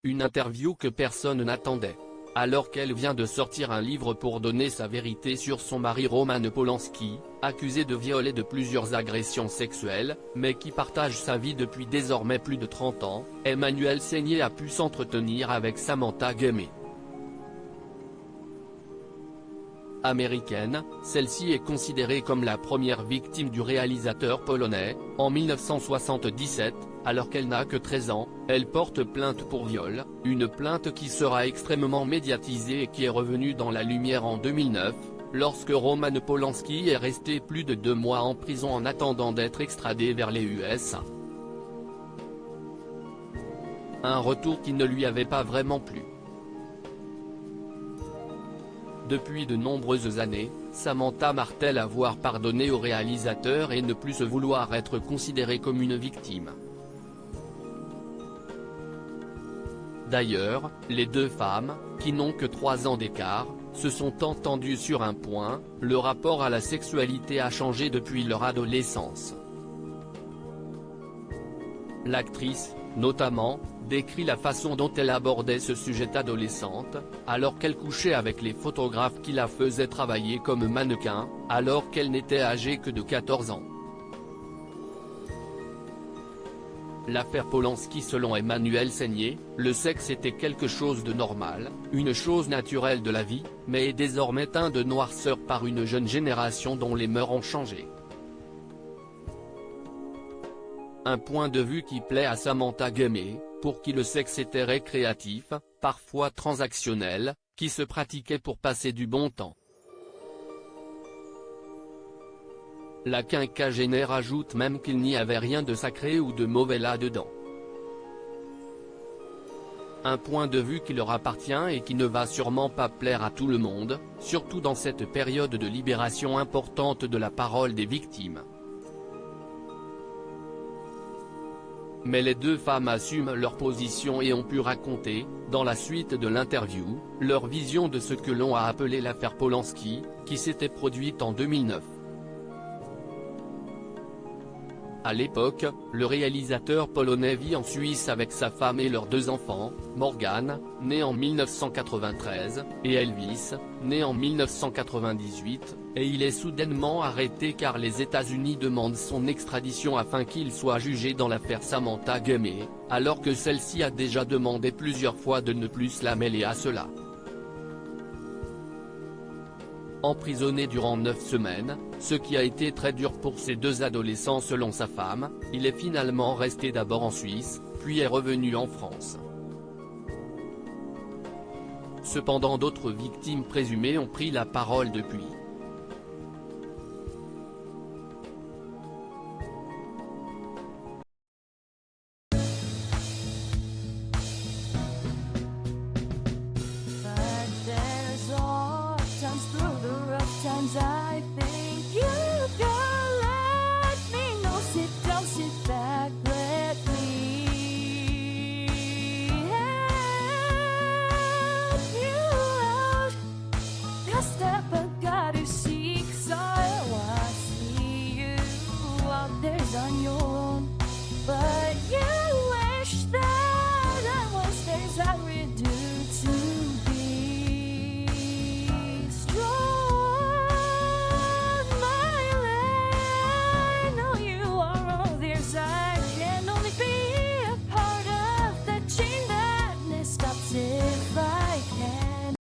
une interview que personne n'attendait. Alors qu'elle vient de sortir un livre pour donner sa vérité sur son mari Roman Polanski, accusé de viol et de plusieurs agressions sexuelles, mais qui partage sa vie depuis désormais plus de 30 ans, Emmanuelle Seigner a pu s'entretenir avec Samantha Gumey. Américaine, celle-ci est considérée comme la première victime du réalisateur polonais. En 1977, alors qu'elle n'a que 13 ans, elle porte plainte pour viol, une plainte qui sera extrêmement médiatisée et qui est revenue dans la lumière en 2009, lorsque Roman Polanski est resté plus de 2 mois en prison en attendant d'être extradé vers les USA. Un retour qui ne lui avait pas vraiment plu. Depuis de nombreuses années, Samantha martèle avoir pardonné au réalisateur et ne plus se vouloir être considérée comme une victime. D'ailleurs, les deux femmes, qui n'ont que 3 ans d'écart, se sont entendues sur un point: le rapport à la sexualité a changé depuis leur adolescence. L'actrice, notamment, décrit la façon dont elle abordait ce sujet adolescente, alors qu'elle couchait avec les photographes qui la faisaient travailler comme mannequin, alors qu'elle n'était âgée que de 14 ans. L'affaire Polanski. Selon Emmanuelle Seigner, le sexe était quelque chose de normal, une chose naturelle de la vie, mais est désormais teint de noirceur par une jeune génération dont les mœurs ont changé. Un point de vue qui plaît à Samantha Gumey, pour qui le sexe était récréatif, parfois transactionnel, qui se pratiquait pour passer du bon temps. La quinquagénaire ajoute même qu'il n'y avait rien de sacré ou de mauvais là-dedans. Un point de vue qui leur appartient et qui ne va sûrement pas plaire à tout le monde, surtout dans cette période de libération importante de la parole des victimes. Mais les deux femmes assument leur position et ont pu raconter, dans la suite de l'interview, leur vision de ce que l'on a appelé l'affaire Polanski, qui s'était produite en 2009. À l'époque, le réalisateur polonais vit en Suisse avec sa femme et leurs 2 enfants, Morgan, né en 1993, et Elvis, né en 1998, et il est soudainement arrêté car les États-Unis demandent son extradition afin qu'il soit jugé dans l'affaire Samantha Gumey, alors que celle-ci a déjà demandé plusieurs fois de ne plus la mêler à cela. Emprisonné durant 9 semaines, ce qui a été très dur pour ces 2 adolescents selon sa femme, il est finalement resté d'abord en Suisse, puis est revenu en France. Cependant d'autres victimes présumées ont pris la parole depuis. Times I think you got